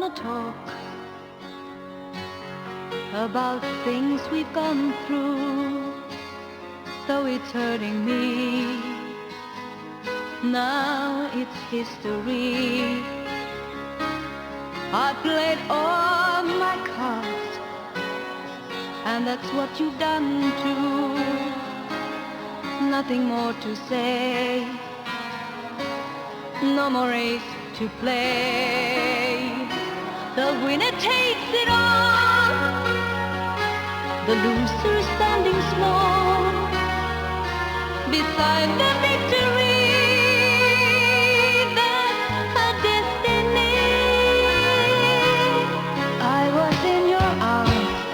wanna talk about things we've gone through, though it's hurting me. Now it's history. I played all my cards, and that's what you've done too. Nothing more to say, no more race to play. The winner takes it all, the loser standing small beside the victory. That's a destiny. I was in your arms,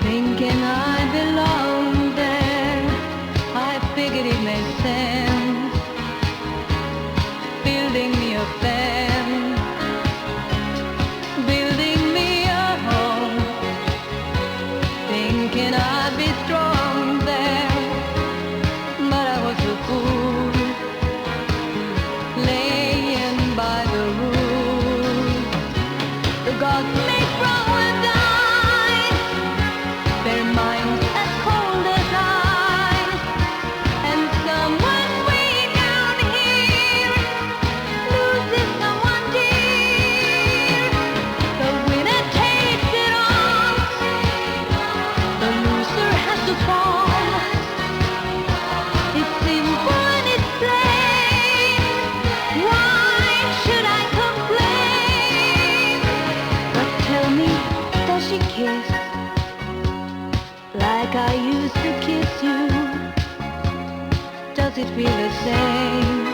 thinking I belonged there. I figured it made sense, building me a fence, building me a home, thinking I'd be strong there, but I was a fool, laying by the rules. The gods make wrong and die, their minds as cold as ice, and someone way down here loses someone dear. The winner takes it all, the loser has to fall. It's simple and it's plain. Why should I complain? But tell me, does she kiss like I used to kiss you? Does it feel the same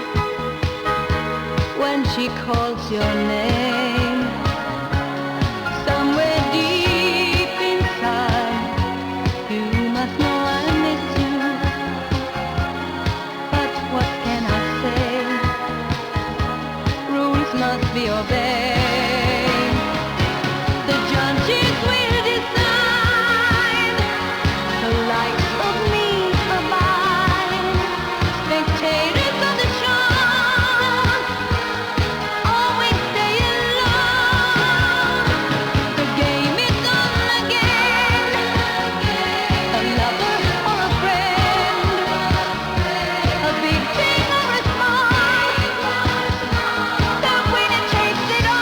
when she calls your name? Somewhere deep inside, you must know I miss you. But what can I say? Rules must be obeyed. The judges will decide, the likes of me abide. Spectators of the show always stay alone. The game is on again, a lover or a friend, a big thing or a small, the winner takes it all.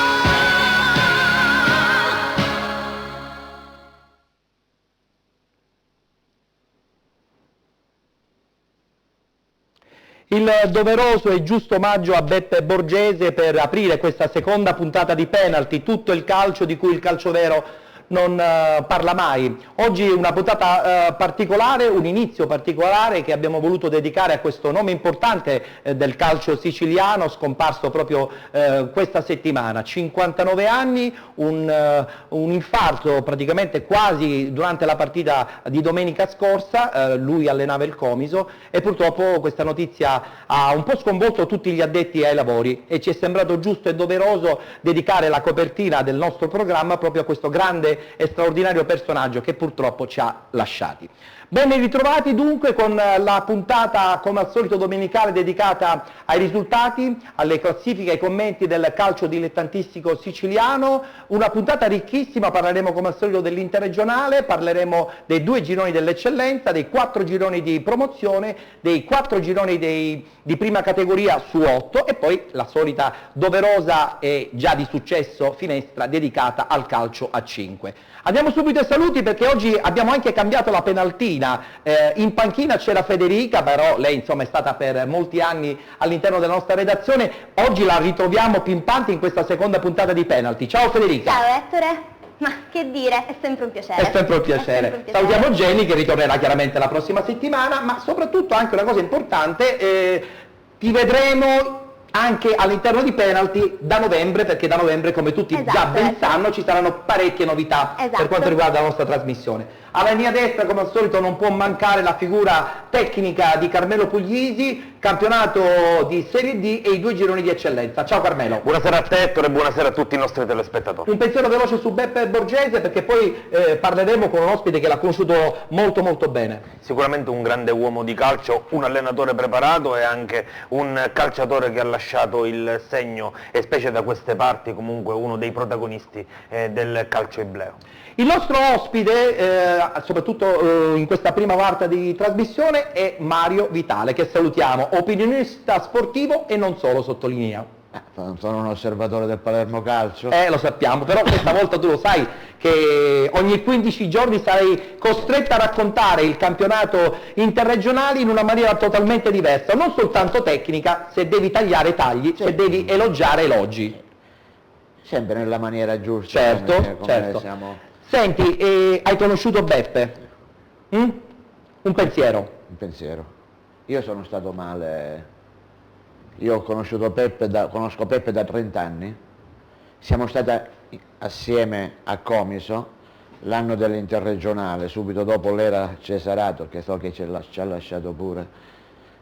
Il doveroso e giusto omaggio a Beppe Borgese per aprire questa seconda puntata di Penalty, tutto il calcio di cui il calcio vero non parla mai. Oggi una puntata particolare, un inizio particolare che abbiamo voluto dedicare a questo nome importante del calcio siciliano, scomparso proprio questa settimana. 59 anni, un infarto praticamente quasi durante la partita di domenica scorsa, lui allenava il Comiso e purtroppo questa notizia ha un po' sconvolto tutti gli addetti ai lavori e ci è sembrato giusto e doveroso dedicare la copertina del nostro programma proprio a questo grande e straordinario personaggio che purtroppo ci ha lasciati. Ben ritrovati dunque con la puntata come al solito domenicale dedicata ai risultati, alle classifiche, ai commenti del calcio dilettantistico siciliano, una puntata ricchissima. Parleremo come al solito dell'interregionale, parleremo dei 2 gironi dell'eccellenza, dei 4 gironi di promozione, dei 4 gironi di prima categoria su 8 e poi la solita doverosa e già di successo finestra dedicata al calcio a 5. Andiamo subito ai saluti perché oggi abbiamo anche cambiato la penaltina. In panchina c'era Federica, però lei insomma è stata per molti anni all'interno della nostra redazione. Oggi la ritroviamo pimpante in questa seconda puntata di Penalty. Ciao Federica. Ciao Ettore, ma che dire, è sempre un piacere. È sempre un piacere. Salutiamo Jenny che ritornerà chiaramente la prossima settimana, ma soprattutto anche una cosa importante, ti vedremo anche all'interno di Penalty da novembre, perché da novembre, come tutti già ben sanno, ci saranno parecchie novità per quanto riguarda la nostra trasmissione. Alla mia destra, come al solito, non può mancare la figura tecnica di Carmelo Puglisi, campionato di Serie D e i 2 gironi di eccellenza. Ciao Carmelo. Buonasera a te Ettore e buonasera a tutti i nostri telespettatori. Un pensiero veloce su Beppe Borgese, perché poi parleremo con un ospite che l'ha conosciuto molto molto bene. Sicuramente un grande uomo di calcio, un allenatore preparato e anche un calciatore che ha lasciato il segno, e specie da queste parti comunque uno dei protagonisti del calcio ibleo. Il nostro ospite, soprattutto in questa prima parte di trasmissione, è Mario Vitale, che salutiamo, opinionista sportivo e non solo, sottolinea. Sono un osservatore del Palermo Calcio. Lo sappiamo, però questa volta tu lo sai che ogni 15 giorni sarai costretto a raccontare il campionato interregionale in una maniera totalmente diversa, non soltanto tecnica, se devi tagliare tagli, se devi elogiare elogi. Sempre nella maniera giusta. Certo, come certo. Siamo... Senti, hai conosciuto Beppe? Un pensiero? Un pensiero. Io sono stato male. Io ho conosciuto Peppe conosco Peppe da 30 anni. Siamo stati assieme a Comiso l'anno dell'interregionale, subito dopo l'era Cesarato, che so che ci ha lasciato pure,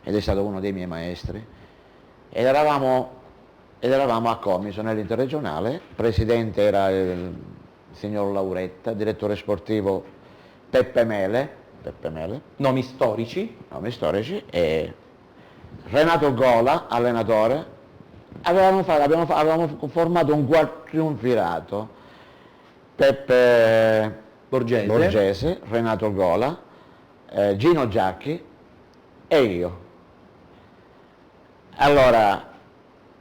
ed è stato uno dei miei maestri. Ed eravamo a Comiso nell'interregionale, presidente era il signor Lauretta, direttore sportivo Peppe Mele, Nomi storici? e Renato Gola, allenatore. Avevamo formato un quadriumvirato: Peppe Borgese, Renato Gola, Gino Giacchi e io. Allora,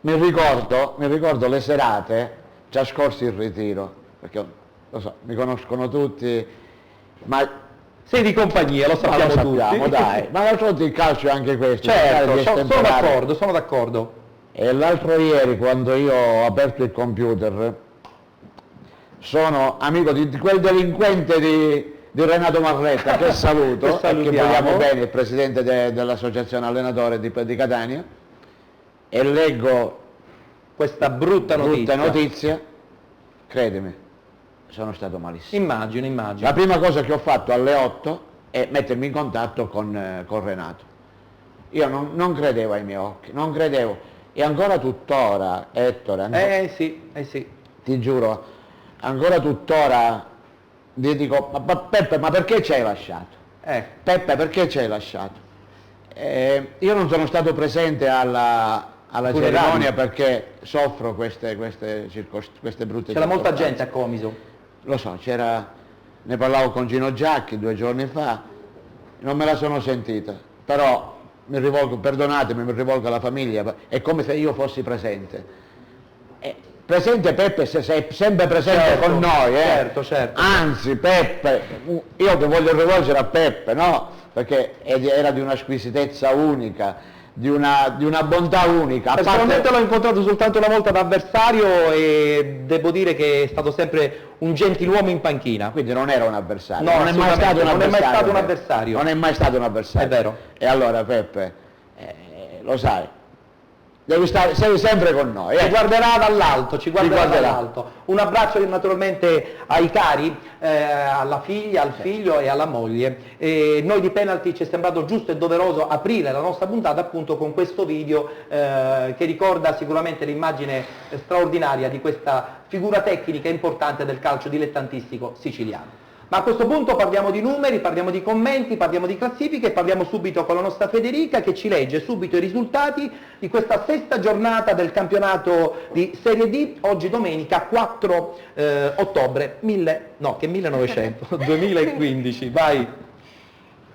mi ricordo le serate trascorse in ritiro, perché lo so, mi conoscono tutti, ma sei di compagnia, lo sappiamo tutti. Dai, ma d'altronde il calcio è anche questo. Certo, sono d'accordo. E l'altro ieri, quando io ho aperto il computer, sono amico di quel delinquente di Renato Marretta, che saluto, e che vogliamo bene, il presidente dell'associazione allenatori di Catania, e leggo questa brutta notizia, credimi, sono stato malissimo. Immagino. La prima cosa che ho fatto alle 8 è mettermi in contatto con Renato. Io non credevo ai miei occhi, non credevo, e ancora tuttora, Ettore, sì. Ti giuro, ancora tuttora gli dico: ma Peppe, ma perché ci hai lasciato? Peppe, perché ci hai lasciato? Io non sono stato presente alla cerimonia perché soffro queste brutte circostanze. C'era molta gente a Comiso. Lo so, ne parlavo con Gino Giacchi 2 giorni fa, non me la sono sentita, però perdonatemi, mi rivolgo alla famiglia, è come se io fossi presente. Presente Peppe, sei sempre presente con noi, Certo. Anzi, Peppe, io che voglio rivolgere a Peppe, no? Perché era di una squisitezza unica, di una bontà unica. Personalmente l'ho incontrato soltanto una volta da avversario e devo dire che è stato sempre un gentiluomo in panchina. Quindi non era un avversario. No, non è mai stato un avversario. Non è mai stato un avversario. È vero. E allora Peppe, lo sai, sei sempre con noi. Ci guarderà dall'alto, Un abbraccio naturalmente ai cari, alla figlia, al figlio e alla moglie. Noi di Penalty ci è sembrato giusto e doveroso aprire la nostra puntata appunto con questo video che ricorda sicuramente l'immagine straordinaria di questa figura tecnica importante del calcio dilettantistico siciliano. Ma a questo punto parliamo di numeri, parliamo di commenti, parliamo di classifiche e parliamo subito con la nostra Federica che ci legge subito i risultati di questa sesta giornata del campionato di Serie D, oggi domenica 4 ottobre 2015, vai!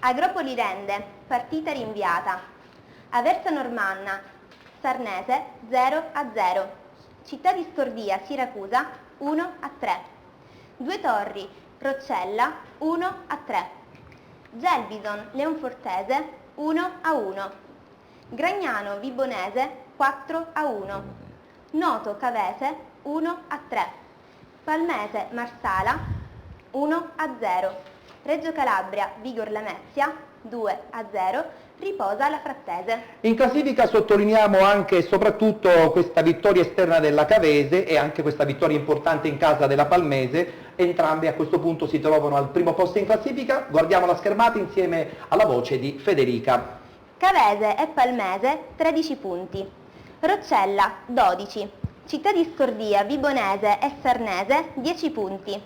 Agropoli Rende, partita rinviata. Aversa Normanna, Sarnese 0-0. Città di Scordia, Siracusa 1-3. Due Torri, Roccella 1-3. Gelbison, Leonfortese 1-1. Gragnano, Vibonese 4-1. Noto, Cavese 1-3. Palmese, Marsala 1-0. Reggio Calabria, Vigor Lamezia 2-0, riposa la Frattese. In classifica sottolineiamo anche e soprattutto questa vittoria esterna della Cavese e anche questa vittoria importante in casa della Palmese. Entrambe a questo punto si trovano al primo posto in classifica. Guardiamo la schermata insieme alla voce di Federica. Cavese e Palmese 13 punti, Roccella 12, Città di Scordia, Vibonese e Sarnese 10 punti,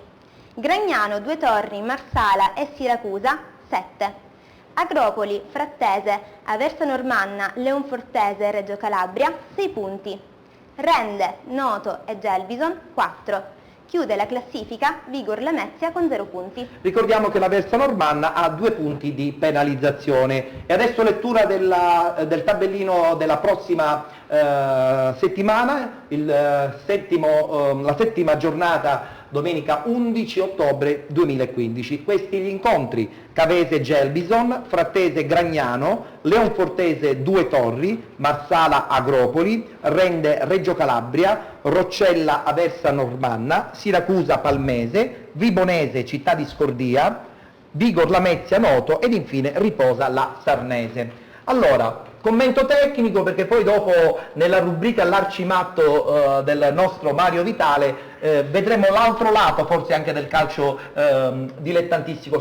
Gragnano, Due Torri, Marsala e Siracusa 7, Agropoli, Frattese, Aversa Normanna, Leonfortese e Reggio Calabria 6 punti, Rende, Noto e Gelbison 4. Chiude la classifica Vigor Lamezia con 0 punti. Ricordiamo che la Versa Normanna ha 2 punti di penalizzazione. E adesso lettura del tabellino della prossima settimana, la settima giornata, domenica 11 ottobre 2015. Questi gli incontri: Cavese Gelbison, Frattese Gragnano, Leonfortese Due Torri, Marsala Agropoli, Rende Reggio Calabria, Roccella Aversa Normanna, Siracusa Palmese, Vibonese Città di Scordia, Vigor Lamezia Noto ed infine riposa la Sarnese. Allora, commento tecnico, perché poi dopo nella rubrica l'Arcimatto del nostro Mario Vitale vedremo l'altro lato forse anche del calcio dilettantistico,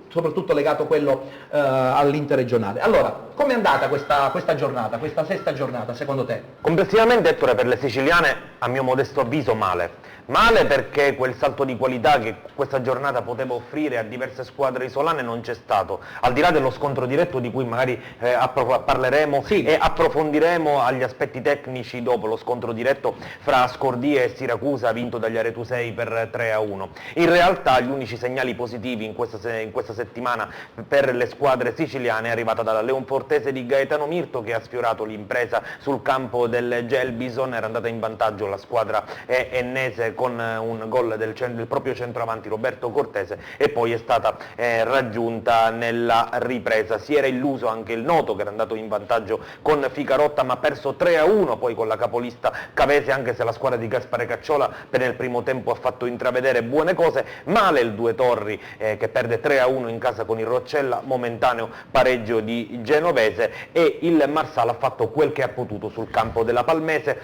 soprattutto legato a quello all'interregionale. Allora, com'è andata questa giornata, questa sesta giornata secondo te? Complessivamente, Ettore, per le siciliane, a mio modesto avviso, male. Male perché quel salto di qualità che questa giornata poteva offrire a diverse squadre isolane non c'è stato, al di là dello scontro diretto di cui magari parleremo e approfondiremo agli aspetti tecnici dopo lo scontro diretto fra Scordia e Siracusa vinto dagli Aretusei per 3-1. In realtà gli unici segnali positivi in questa settimana per le squadre siciliane è arrivata dalla Leonfortese di Gaetano Mirto, che ha sfiorato l'impresa sul campo del Gelbison. Era andata in vantaggio la squadra ennese con un gol del proprio centroavanti Roberto Cortese e poi è stata raggiunta nella ripresa. Si era illuso anche il Noto, che era andato in vantaggio con Ficarotta ma ha perso 3-1 poi con la capolista Cavese, anche se la squadra di Gaspare Cacciola per il primo tempo ha fatto intravedere buone cose. Male il Due Torri che perde 3-1 in casa con il Roccella, momentaneo pareggio di Genovese, e il Marsala ha fatto quel che ha potuto sul campo della Palmese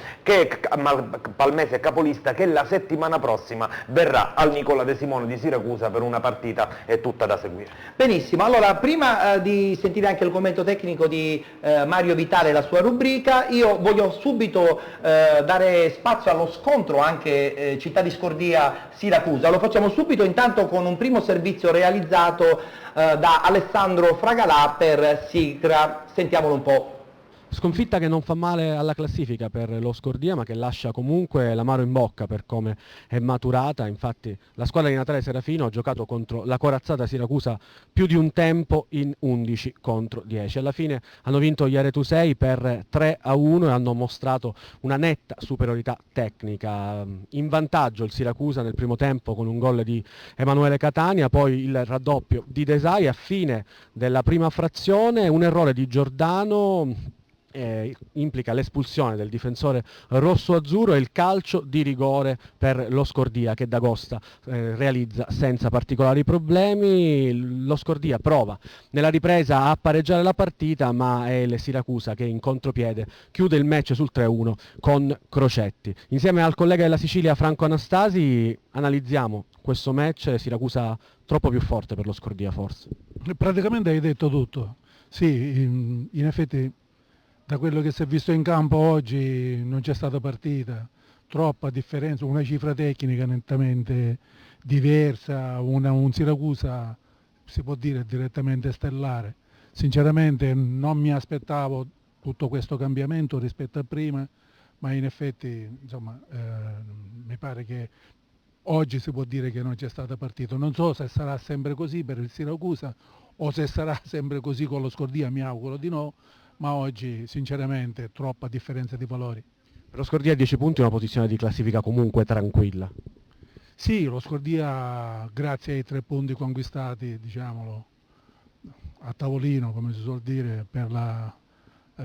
capolista, che la settimana prossima verrà al Nicola De Simone di Siracusa per una partita tutta da seguire. Benissimo, allora prima di sentire anche il commento tecnico di Mario Vitale e la sua rubrica, io voglio subito dare spazio allo scontro anche Città di Scordia-Siracusa. Lo facciamo subito intanto con un primo servizio realizzato da Alessandro Fragalà per Sigra. Sentiamolo un po'. Sconfitta che non fa male alla classifica per lo Scordia, ma che lascia comunque l'amaro in bocca per come è maturata. Infatti la squadra di Natale Serafino ha giocato contro la corazzata Siracusa più di un tempo in 11 contro 10. Alla fine hanno vinto gli Aretusei per 3-1 e hanno mostrato una netta superiorità tecnica. In vantaggio il Siracusa nel primo tempo con un gol di Emanuele Catania, poi il raddoppio di Desai a fine della prima frazione, un errore di Giordano implica l'espulsione del difensore rosso-azzurro e il calcio di rigore per lo Scordia, che D'Agosta realizza senza particolari problemi. Lo Scordia prova nella ripresa a pareggiare la partita, ma è il Siracusa che in contropiede chiude il match sul 3-1 con Crocetti. Insieme al collega della Sicilia Franco Anastasi analizziamo questo match. Siracusa troppo più forte per lo Scordia, forse. Praticamente hai detto tutto. Sì, in effetti da quello che si è visto in campo oggi non c'è stata partita, troppa differenza, una cifra tecnica nettamente diversa, un Siracusa si può dire direttamente stellare. Sinceramente non mi aspettavo tutto questo cambiamento rispetto a prima, ma in effetti insomma, mi pare che oggi si può dire che non c'è stata partita. Non so se sarà sempre così per il Siracusa o se sarà sempre così con lo Scordia, mi auguro di no, ma oggi sinceramente troppa differenza di valori. Per lo Scordia a 10 punti una posizione di classifica comunque tranquilla. Sì, lo Scordia grazie ai 3 punti conquistati, diciamolo, a tavolino come si suol dire, per la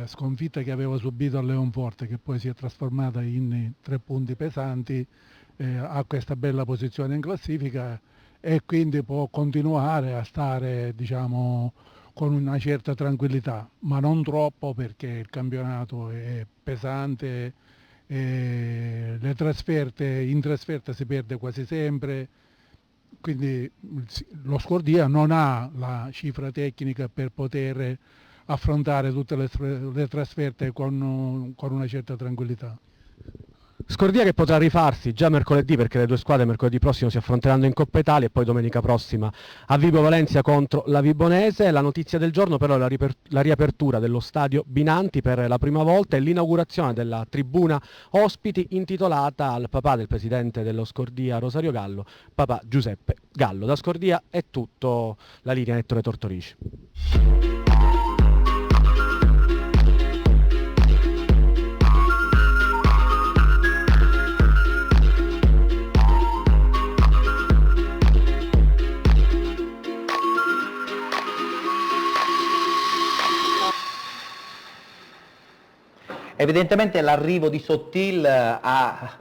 sconfitta che aveva subito a Leonforte, che poi si è trasformata in 3 punti pesanti, ha questa bella posizione in classifica e quindi può continuare a stare, diciamo, con una certa tranquillità, ma non troppo perché il campionato è pesante, in trasferta si perde quasi sempre, quindi lo Scordia non ha la cifra tecnica per poter affrontare tutte le trasferte con una certa tranquillità. Scordia che potrà rifarsi già mercoledì, perché le due squadre mercoledì prossimo si affronteranno in Coppa Italia e poi domenica prossima a Vibo Valentia contro la Vibonese. La notizia del giorno però è la riapertura dello stadio Binanti per la prima volta e l'inaugurazione della tribuna ospiti intitolata al papà del presidente dello Scordia Rosario Gallo, papà Giuseppe Gallo. Da Scordia è tutto, la linea Ettore Tortorici. Evidentemente l'arrivo di Sottil ha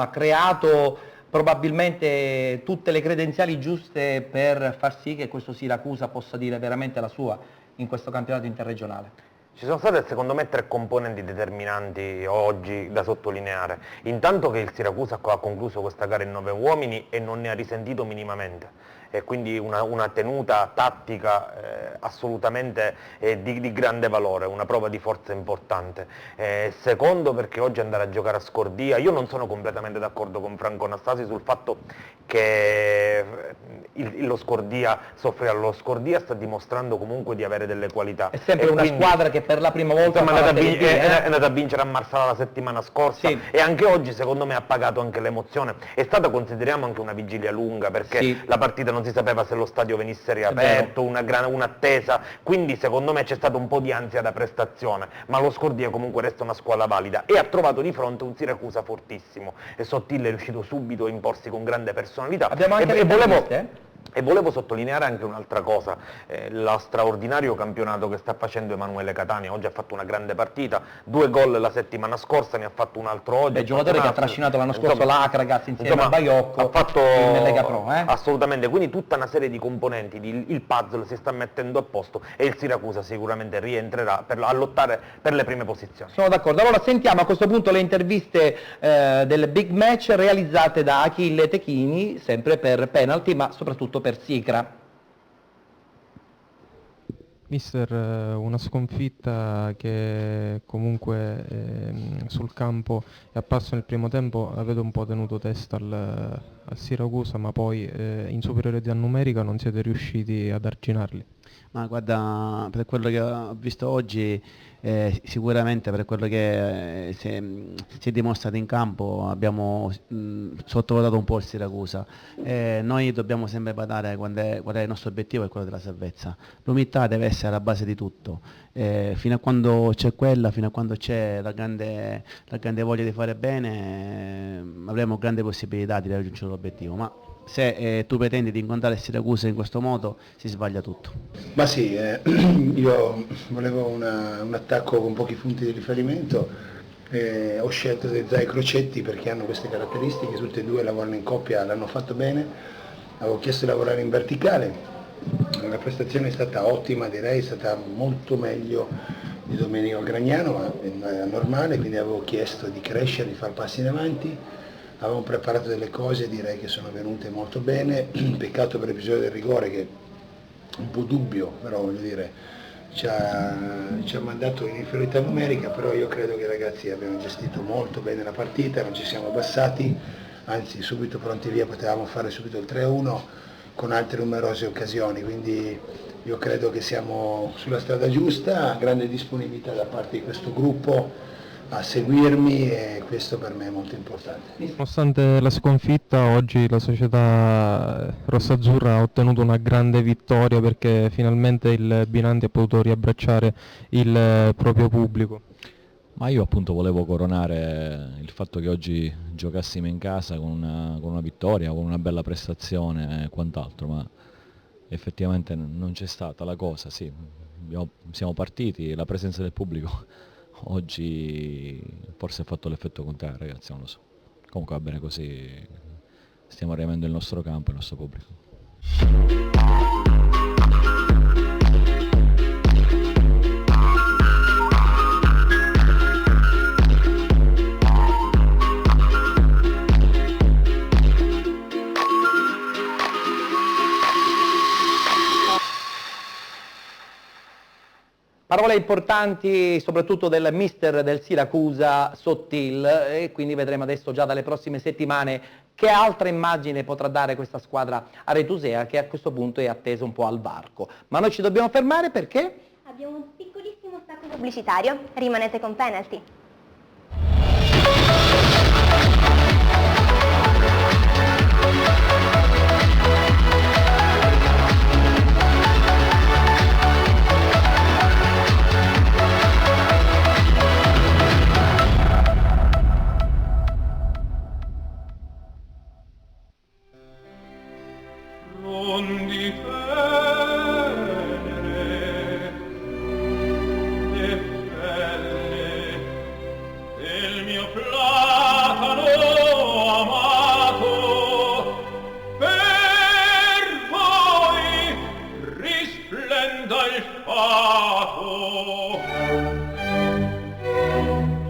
creato probabilmente tutte le credenziali giuste per far sì che questo Siracusa possa dire veramente la sua in questo campionato interregionale. Ci sono state secondo me 3 componenti determinanti oggi da sottolineare. Intanto che il Siracusa ha concluso questa gara in 9 uomini e non ne ha risentito minimamente. E quindi una tenuta tattica assolutamente di grande valore, una prova di forza importante. Secondo, perché oggi andare a giocare a Scordia, io non sono completamente d'accordo con Franco Anastasi sul fatto che lo Scordia soffre. Lo Scordia sta dimostrando comunque di avere delle qualità. È sempre una squadra che per la prima volta è andata a vincere a Marsala la settimana scorsa, sì. E anche oggi secondo me ha pagato anche l'emozione. È stata, consideriamo, anche una vigilia lunga, perché sì, la partita non si sapeva se lo stadio venisse riaperto, un'attesa, quindi secondo me c'è stato un po' di ansia da prestazione, ma lo Scordia comunque resta una squadra valida e ha trovato di fronte un Siracusa fortissimo e Sottil è riuscito subito a imporsi con grande personalità. Abbiamo anche E volevo sottolineare anche un'altra cosa, lo straordinario campionato che sta facendo Emanuele Catania. Oggi ha fatto una grande partita, 2 gol la settimana scorsa, ne ha fatto un altro oggi. Il giocatore che ha trascinato l'anno scorso l'Acragas insieme a Baiocco, ha fatto in Lega Pro. Assolutamente, quindi tutta una serie di componenti, il puzzle si sta mettendo a posto e il Siracusa sicuramente rientrerà a lottare per le prime posizioni. Sono d'accordo. Allora sentiamo a questo punto le interviste del big match realizzate da Achille Techini, sempre per penalty, ma soprattutto per Sicra. Mister, una sconfitta che comunque sul campo è apparso nel primo tempo, avete un po' tenuto testa al Siracusa, ma poi in superiorità numerica non siete riusciti ad arginarli. Ma guarda, per quello che ho visto oggi, sicuramente per quello che si è dimostrato in campo abbiamo sottovalutato un po' il Siracusa. Noi dobbiamo sempre badare qual è il nostro obiettivo, è quello della salvezza. L'umiltà deve essere la base di tutto. Fino a quando c'è quella, fino a quando c'è la grande voglia di fare bene, avremo grandi possibilità di raggiungere l'obiettivo. Ma se tu pretendi di incontrare Siracusa in questo modo, si sbaglia tutto. Ma sì, io volevo un attacco con pochi punti di riferimento, ho scelto Zai e Crocetti perché hanno queste caratteristiche, tutte e due lavorano in coppia, l'hanno fatto bene, avevo chiesto di lavorare in verticale, la prestazione è stata ottima, direi, è stata molto meglio di Domenico Gragnano, ma è normale, quindi avevo chiesto di crescere, di fare passi in avanti. Avevamo preparato delle cose, direi che sono venute molto bene, peccato per l'episodio del rigore che è un po' dubbio, però voglio dire, ci ha mandato in inferiorità numerica, però io credo che i ragazzi abbiano gestito molto bene la partita, non ci siamo abbassati, anzi subito pronti via, potevamo fare subito il 3-1 con altre numerose occasioni, quindi io credo che siamo sulla strada giusta, grande disponibilità da parte di questo gruppo a seguirmi e questo per me è molto importante. Nonostante la sconfitta, oggi la società rossazzurra ha ottenuto una grande vittoria perché finalmente il Binanti ha potuto riabbracciare il proprio pubblico. Ma io appunto volevo coronare il fatto che oggi giocassimo in casa con una vittoria, con una bella prestazione e quant'altro, ma effettivamente non c'è stata la cosa, sì, siamo partiti, la presenza del pubblico oggi forse ha fatto l'effetto contrario, ragazzi, non lo so. Comunque va bene così, stiamo riavendo il nostro campo e il nostro pubblico. Parole importanti soprattutto del mister del Siracusa Sottil, e quindi vedremo adesso già dalle prossime settimane che altra immagine potrà dare questa squadra aretusea, che a questo punto è attesa un po' al varco. Ma noi ci dobbiamo fermare perché? Abbiamo un piccolissimo stacco pubblicitario, rimanete con Penalty. Non difendere e pelle del mio platano amato, per voi risplenda il fato.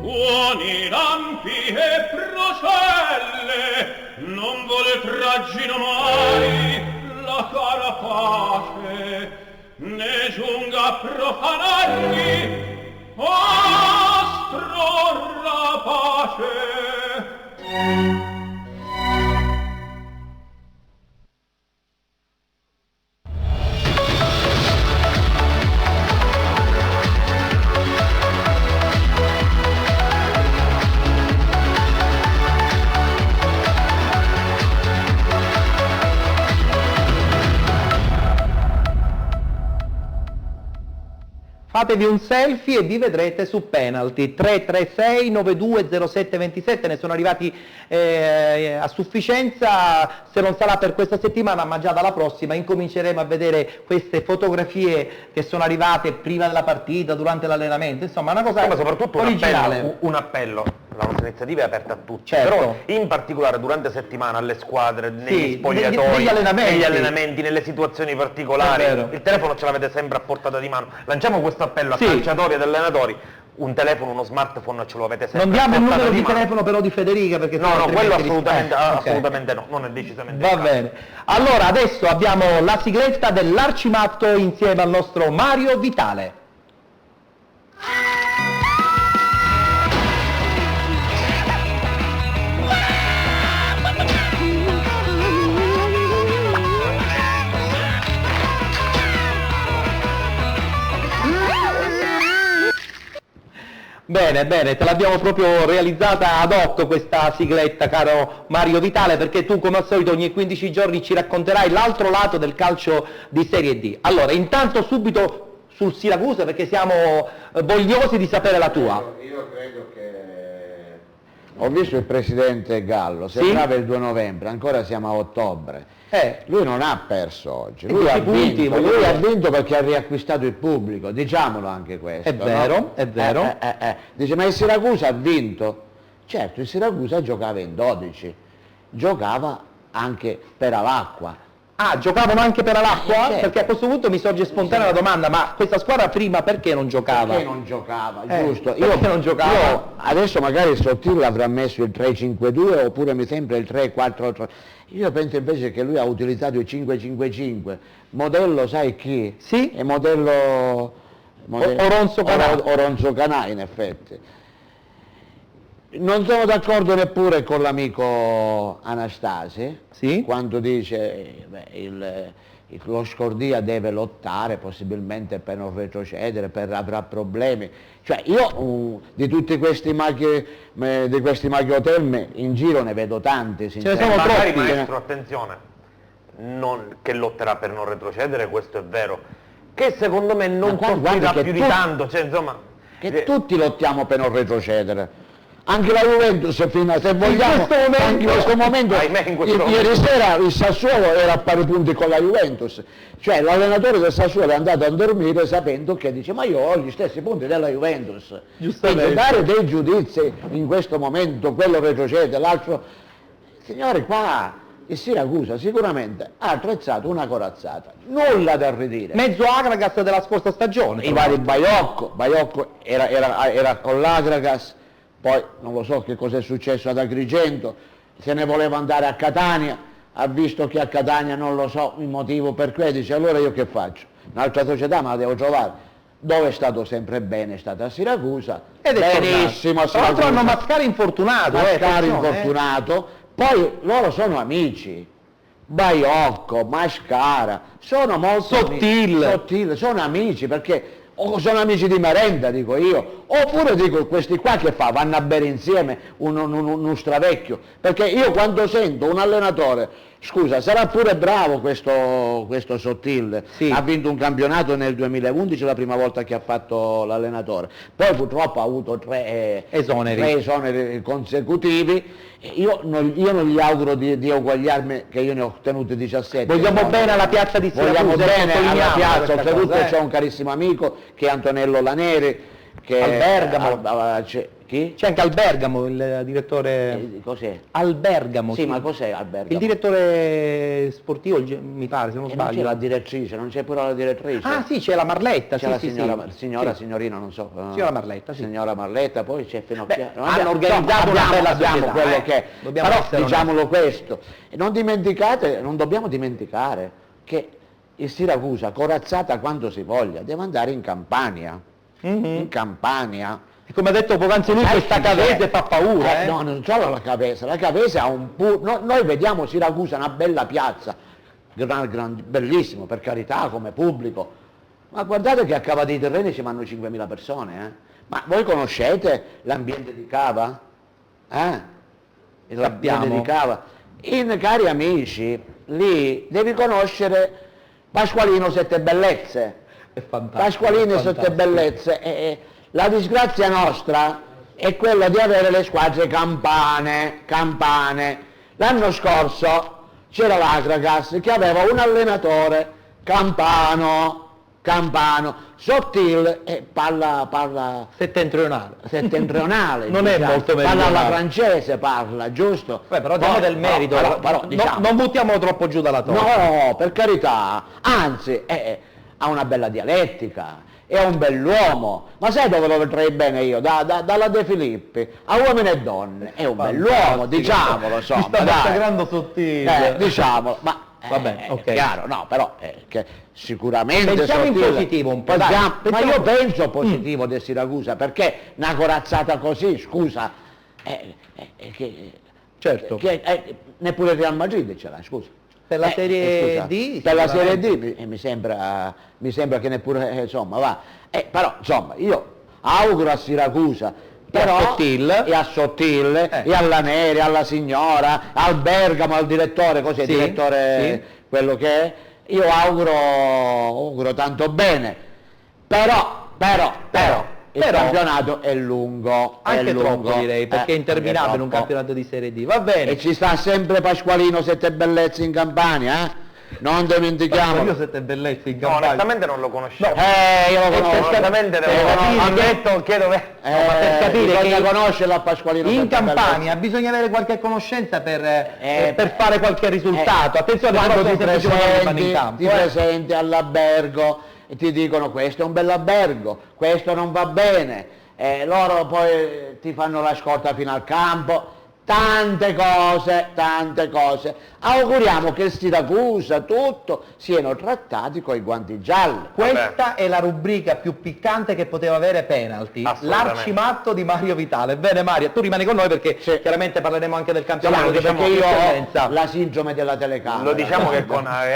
Tuoni lampi e procelle non vole traggino mai la cara pace, ne giunga a profanarmi astro rapace. Fatevi un selfie e vi vedrete su Penalty. 336 9207 27, ne sono arrivati a sufficienza, se non sarà per questa settimana ma già dalla prossima incominceremo a vedere queste fotografie che sono arrivate prima della partita, durante l'allenamento, insomma una cosa soprattutto originale. un appello, la nostra iniziativa è aperta a tutti, Certo. però in particolare durante la settimana alle squadre, negli Sì, spogliatoi, negli allenamenti. negli allenamenti, nelle situazioni particolari, È vero. il telefono ce l'avete sempre a portata di mano. Lanciamo questo appello a Sì. calciatori ed allenatori: un telefono, uno smartphone ce lo avete sempre Non diamo a il portata numero di mano. telefono però di Federica perché No, sennò no, quello altrimenti assolutamente, ok. assolutamente no, non è decisamente Va il caso. bene. Allora adesso abbiamo la sigletta dell'Arcimatto insieme al nostro Mario Vitale. Bene, bene, te l'abbiamo proprio realizzata ad hoc questa sigletta, caro Mario Vitale, perché tu come al solito ogni 15 giorni ci racconterai l'altro lato del calcio di Serie D. Allora, intanto subito sul Siracusa, perché siamo vogliosi di sapere la tua. Io credo che ho visto il presidente Gallo, sembrava il 2 novembre, ancora siamo a ottobre. Lui non ha perso oggi, lui ha vinto perché ha riacquistato il pubblico, diciamolo anche questo. È vero, no? è vero. Dice, ma il Siracusa ha vinto? Certo, il Siracusa giocava in 12, giocava anche per all'acqua. Ah, giocavano anche per all'acqua? Certo. Perché a questo punto mi sorge spontanea la domanda, ma questa squadra prima perché non giocava? Perché non giocava, giusto. Perché non giocava? Io adesso magari Sottil avrà messo il 3-5-2 oppure mi sembra il 3-4-3. Io penso invece che lui ha utilizzato il 5-5-5, modello sai chi? Sì? È modello Oronzo Canà. Oronzo Canà in effetti. Non sono d'accordo neppure con l'amico Anastasi, Sì? quando dice lo Scordia deve lottare possibilmente per non retrocedere, avrà problemi. Cioè io di tutti questi Hotel in giro ne vedo tanti, sinceramente. Magari maestro, attenzione, che lotterà per non retrocedere, questo è vero, che secondo me non soffrirà più di tanto, cioè insomma... Che tutti lottiamo per non retrocedere. Anche la Juventus, se vogliamo, in questo momento, ieri sera il Sassuolo era a pari punti con la Juventus, cioè l'allenatore del Sassuolo è andato a dormire sapendo che dice ma io ho gli stessi punti della Juventus, quindi dare dei giudizi in questo momento, quello retrocede, l'altro, signori qua il Siracusa sicuramente ha attrezzato una corazzata, nulla da ridire. Mezzo Agragas della scorsa stagione. I vari Baiocco era con l'Agragas. Poi non lo so che cosa è successo ad Agrigento, se ne voleva andare a Catania, ha visto che a Catania non lo so il motivo per cui, dice allora io che faccio? Un'altra società me la devo trovare. dove è stato sempre bene è stato a Siracusa, Ed è benissimo a tornato. Tra l'altro hanno Siracusa. Mascari infortunato. Mascari attenzione, infortunato, poi loro sono amici. Baiocco, Mascara, sono molto Sottile, sono amici perché o sono amici di merenda, dico io, oppure dico questi qua che fa, vanno a bere insieme uno stravecchio, perché io quando sento un allenatore, scusa, sarà pure bravo questo Sottile, ha vinto un campionato nel 2011, la prima volta che ha fatto l'allenatore, poi purtroppo ha avuto tre esoneri consecutivi. Io non gli auguro di eguagliarmi, che io ne ho tenuti 17. Vogliamo bene alla piazza di Siracusa. Vogliamo bene alla sottolineiamo piazza, questa oltretutto cosa, c'è un carissimo amico che è Antonello Laneri, che Al Bergamo. Chi? C'è anche al Bergamo il direttore. Cos'è? Al Bergamo. Sì, ma cos'è al Bergamo? Il direttore sportivo, mi pare, se non Non sbaglio. c'è la direttrice, non c'è pure la direttrice. Ah sì, c'è la Marletta, c'è sì, la sì, signora, sì. signorina, non so. Signora Marletta, sì. Signora Marletta, poi c'è Finocchiaro. hanno organizzato una bella abbiamo società, quello che è. Dobbiamo Però essere diciamolo questo, e non dobbiamo dimenticare che il Siracusa, corazzata quanto si voglia, deve andare in Campania. In Campania. E come ha detto poc'anzi lui, questa Cavese fa paura. No, non solo la Cavese ha un noi vediamo Siracusa una bella piazza, bellissimo per carità come pubblico, ma guardate che a Cava dei Terreni ci vanno 5.000 persone, Ma voi conoscete l'ambiente di Cava? L'ambiente di Cava? Cari amici, lì devi conoscere Pasqualino Sette Bellezze. È fantastico. Pasqualino Sette Bellezze. La disgrazia nostra è quella di avere le squadre campane. L'anno scorso c'era l'Agragas che aveva un allenatore campano, Sottile e parla settentrionale. Non è molto parla alla meridionale. francese, giusto? Però diamo del merito, però, diciamo, non buttiamo troppo giù dalla torre. No, per carità, anzi ha una bella dialettica, è un bell'uomo, ma sai dove lo vedrei bene io? Dalla De Filippi a Uomini e Donne, è un bell'uomo, diciamolo, insomma, Mi sta massacrando Sottile. Diciamolo, ma vabbè, ok. è chiaro, no, però che sicuramente Pensiamo in Sottile- positivo un po', pensiamo- dai. ma io penso positivo del Siracusa, perché una corazzata così, scusa, Certo. Neppure il Real Madrid ce l'ha, scusa. Per la Serie scusa, D? per la Serie sicuramente. D mi sembra che neppure, insomma, va. Però, insomma, io auguro a Siracusa, però, a Sottile, e alla Neri, alla signora, al Bergamo, al direttore, così, Sì, direttore, sì. quello che è, io auguro tanto bene, però, il campionato è lungo, Anche è lungo, troppo direi, perché è interminabile un troppo. campionato di Serie D. Va bene. E ci sta sempre Pasqualino Sette Bellezze in Campania, Non dimentichiamo. Io Sette Bellezze in No, Campania. onestamente non lo conoscevo. Io lo conosco. Onestamente devo ammetto, chiedo ma per capire bisogna che conoscerla a Pasqualino in Sette Campania bisogna avere qualche conoscenza per fare qualche risultato. Attenzione quando quando ti si presenti presenti, in campo. ti presenti all'albergo e ti dicono questo è un bell'albergo, questo non va bene, loro poi ti fanno la scorta fino al campo, tante cose. Auguriamo che il Siracusa, tutto, siano trattati coi guanti gialli. Questa è la rubrica più piccante che poteva avere penalty, l'arcimatto di Mario Vitale. Bene Mario, tu rimani con noi perché chiaramente parleremo anche del campionato. Anche diciamo, perché io di ho eccellenza. la sindrome della telecamera. Lo diciamo che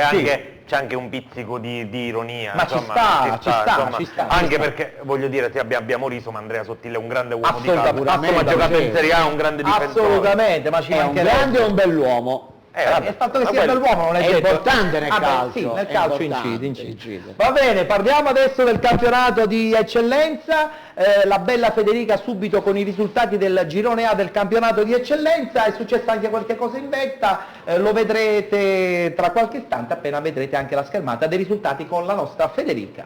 Sì. c'è anche un pizzico di ironia. Ma insomma, ci sta. Anche perché, voglio dire, sì, abbiamo riso, ma Andrea Sottile è un grande uomo di Assolutamente, calcio. Ma ha giocato in Serie A, un grande difensore. Assolutamente, ma ci È un mancherebbe. grande e un bell'uomo. Il fatto che sia un bell'uomo non è È detto. importante nel Ah, beh, calcio. sì, nel è calcio importante, incide. Va bene, parliamo adesso del campionato di eccellenza. La bella Federica subito con i risultati del girone A del campionato di eccellenza. È successa anche qualche cosa in vetta, lo vedrete tra qualche istante appena vedrete anche la schermata dei risultati con la nostra Federica.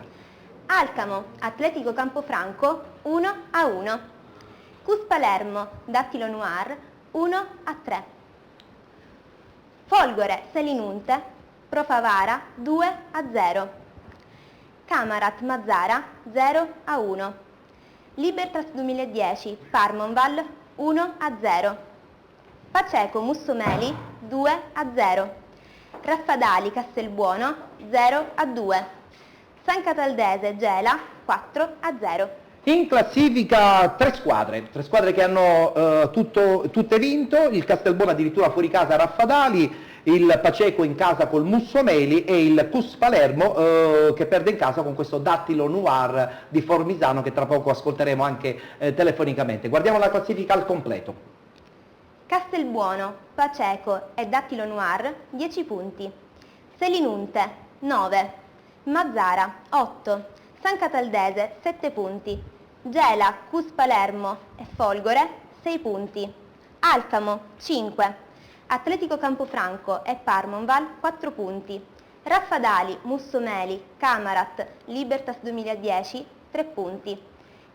Alcamo, Atletico Campofranco 1-1. Cus Palermo, Dattilo Noir 1-3. Folgore Selinunte, Pro Favara 2-0. Camarat Mazzara 0-1. Libertas 2010, Parmonval 1-0. Paceco Mussomeli 2-0. Raffadali Castelbuono 0-2. San Cataldese Gela 4-0. In classifica tre squadre che hanno tutte vinto, il Castelbuono addirittura fuori casa a Raffadali, il Paceco in casa col Mussomeli e il Cus Palermo che perde in casa con questo Dattilo Noir di Formisano che tra poco ascolteremo anche telefonicamente. Guardiamo la classifica al completo. Castelbuono, Paceco e Dattilo Noir 10 punti, Selinunte 9, Mazzara 8, San Cataldese 7 punti, Gela, Cus Palermo e Folgore 6 punti, Alcamo 5, Atletico Campofranco e Parmonval 4 punti, Raffadali, Mussomeli, Camarat, Libertas 2010 3 punti.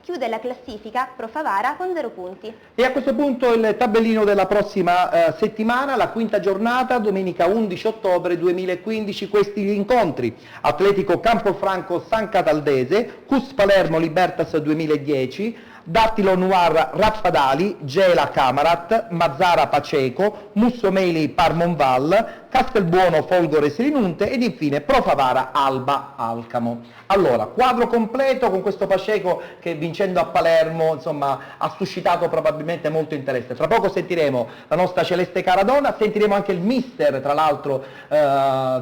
Chiude la classifica Pro Favara con 0 punti. E a questo punto il tabellino della prossima settimana, la quinta giornata, domenica 11 ottobre 2015, questi gli incontri: Atletico Campofranco San Cataldese, Cus Palermo Libertas 2010, Dattilo Noir Raffadali, Gela Camarat, Mazzara Paceco, Mussomeli Parmonval, Castelbuono Folgore Selinunte ed infine Pro Favara Alba Alcamo. Allora, quadro completo con questo Paceco che vincendo a Palermo insomma ha suscitato probabilmente molto interesse. Tra poco sentiremo la nostra Celeste Caradonna, sentiremo anche il mister tra l'altro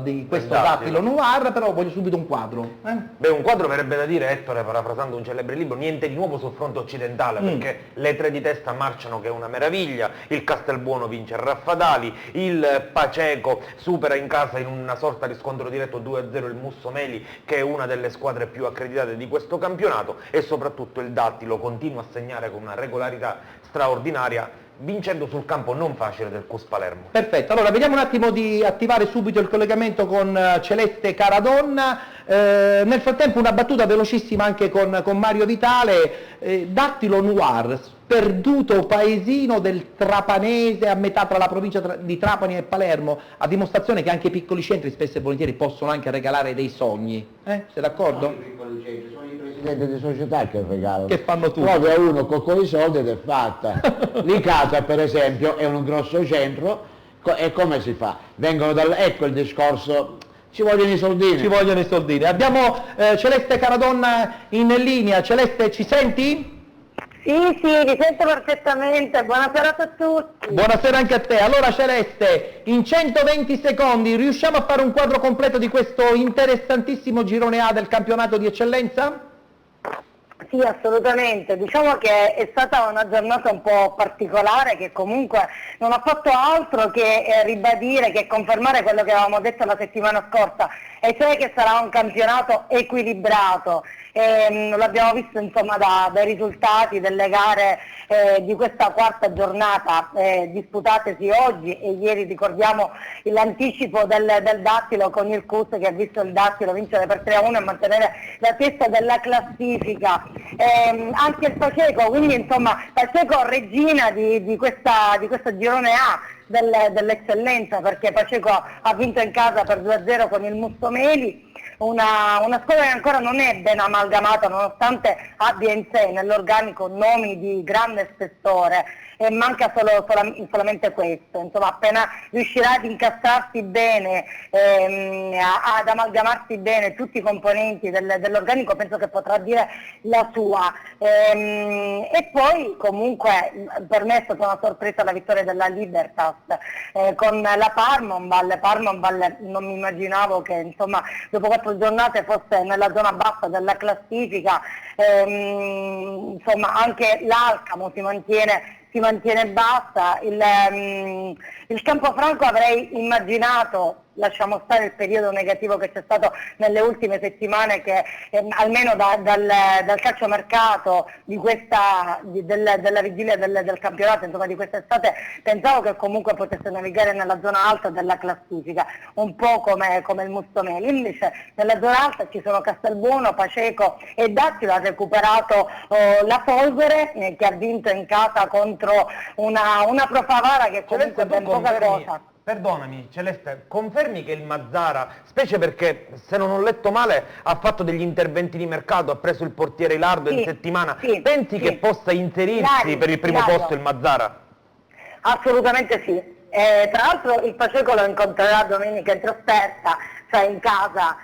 di questo Dattilo Noir, però voglio subito un quadro. Beh, un quadro verrebbe da dire, Ettore, parafrasando un celebre libro, niente di nuovo sul fronte occidentale, perché le tre di testa marciano che è una meraviglia, il Castelbuono vince a Raffadali, il Paceco supera in casa in una sorta di scontro diretto 2-0 il Mussomeli, che è una delle squadre più accreditate di questo campionato, e soprattutto il Dattilo continua a segnare con una regolarità straordinaria, vincendo sul campo non facile del Cus Palermo. Perfetto, allora vediamo un attimo di attivare subito il collegamento con Celeste Caradonna. Nel frattempo una battuta velocissima anche con Mario Vitale. Dattilo Noir, sperduto paesino del Trapanese a metà tra la provincia di Trapani e Palermo, a dimostrazione che anche i piccoli centri spesso e volentieri possono anche regalare dei sogni. Sei d'accordo? I piccoli centri sono i presidenti di società che regalano. Che fanno tutto. Proprio uno con i soldi ed è fatta. L'Icasa per esempio è un grosso centro e come si fa? Vengono ecco il discorso, ci vogliono i soldini. Ci vogliono i soldini. Abbiamo Celeste Caradonna in linea. Celeste, ci senti? Sì, vi sento perfettamente, buonasera a tutti. Buonasera anche a te. Allora Celeste, in 120 secondi riusciamo a fare un quadro completo di questo interessantissimo girone A del campionato di eccellenza? Sì, assolutamente, diciamo che è stata una giornata un po' particolare che comunque non ha fatto altro che ribadire, che confermare quello che avevamo detto la settimana scorsa, e cioè che sarà un campionato equilibrato. L'abbiamo visto insomma dai risultati delle gare di questa quarta giornata disputatesi oggi, e ieri ricordiamo l'anticipo del Dattilo con il Cus, che ha visto il Dattilo vincere per 3-1 e mantenere la testa della classifica. Anche il Paceco, quindi insomma Paceco regina di questo girone A dell'eccellenza, perché Paceco ha vinto in casa per 2-0 con il Mussomeli, una squadra che ancora non è ben amalgamata nonostante abbia in sé nell'organico nomi di grande spessore, e manca solamente questo. Insomma, appena riuscirà ad incastrarsi bene, ad amalgamarsi bene tutti i componenti dell'organico, penso che potrà dire la sua. E poi comunque per me è stata una sorpresa la vittoria della Libertas con la Parmonval non mi immaginavo che insomma dopo 4 giornate fosse nella zona bassa della classifica. Insomma anche l'Alcamo si mantiene bassa, il Campofranco avrei immaginato, lasciamo stare il periodo negativo che c'è stato nelle ultime settimane, che almeno dal calciomercato della vigilia del campionato, insomma di quest'estate, pensavo che comunque potesse navigare nella zona alta della classifica, un po' come il Mussomeli. Invece nella zona alta ci sono Castelbuono, Paceco e Dattilo. Ha recuperato la Folgore che ha vinto in casa contro una Pro Favara che comunque è ben poca cosa. Perdonami Celeste, confermi che il Mazzara, specie perché se non ho letto male ha fatto degli interventi di mercato, ha preso il portiere Ilardo in settimana, pensi che possa inserirsi per il primo posto il Mazzara? Assolutamente sì, tra l'altro il Paceco lo incontrerà domenica in trasferta, cioè in casa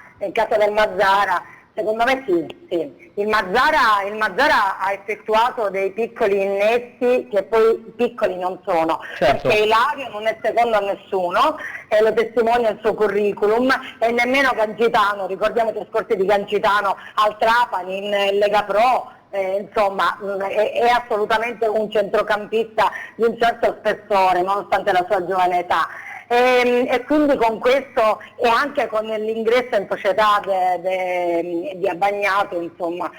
del Mazzara. Secondo me sì. Il Mazzara ha effettuato dei piccoli innesti che poi piccoli non sono, certo. Perché Ilario non è secondo a nessuno, e lo testimonia il suo curriculum, e nemmeno Gancitano, ricordiamo i trascorsi di Gancitano al Trapani in Lega Pro. Insomma, è assolutamente un centrocampista di un certo spessore nonostante la sua giovane età. E quindi con questo e anche con l'ingresso in società di Abagnato, insomma,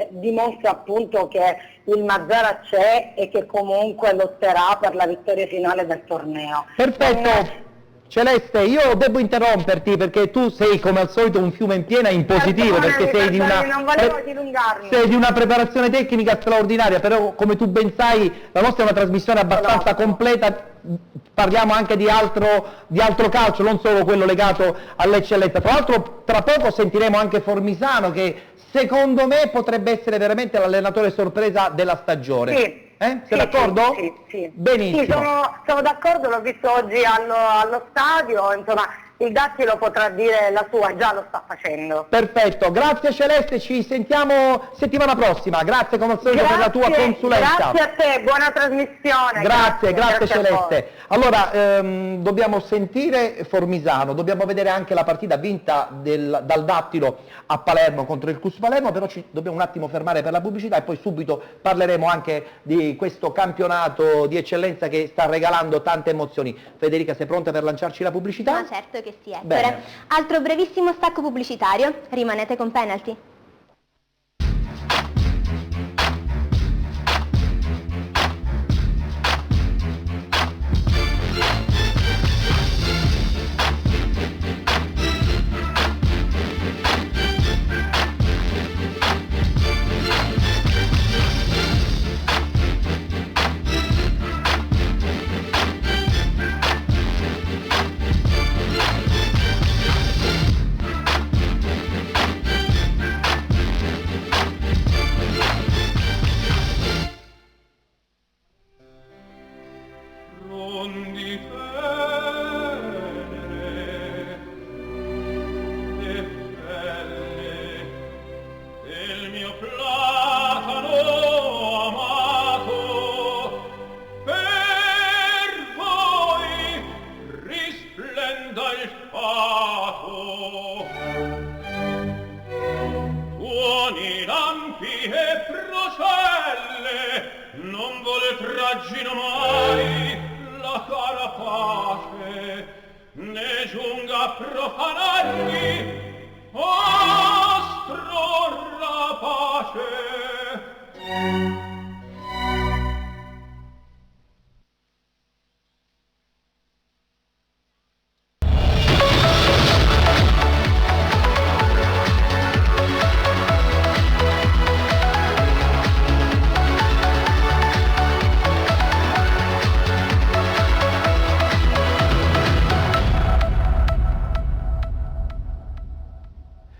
dimostra appunto che il Mazzara c'è e che comunque lotterà per la vittoria finale del torneo. Perfetto. Celeste, io devo interromperti perché tu sei come al solito un fiume in piena in positivo, perché sei di una preparazione tecnica straordinaria, però come tu ben sai la nostra è una trasmissione abbastanza completa, parliamo anche di altro calcio, non solo quello legato all'eccellenza. Tra l'altro tra poco sentiremo anche Formisano, che secondo me potrebbe essere veramente l'allenatore sorpresa della stagione. Sì. Sei d'accordo? Sì. Benissimo. Sì, sono d'accordo, l'ho visto oggi allo stadio, insomma il Dattilo potrà dire la sua, già lo sta facendo. Perfetto, grazie Celeste, ci sentiamo settimana prossima, grazie come al solito per la tua consulenza. Grazie a te, buona trasmissione. Grazie Celeste. Allora, dobbiamo sentire Formisano, dobbiamo vedere anche la partita vinta dal Dattilo a Palermo contro il CUS Palermo, però ci dobbiamo un attimo fermare per la pubblicità e poi subito parleremo anche di questo campionato di eccellenza che sta regalando tante emozioni. Federica, sei pronta per lanciarci la pubblicità? Ma certo che sì, Ettore. Bene. Altro brevissimo stacco pubblicitario, rimanete con Penalty.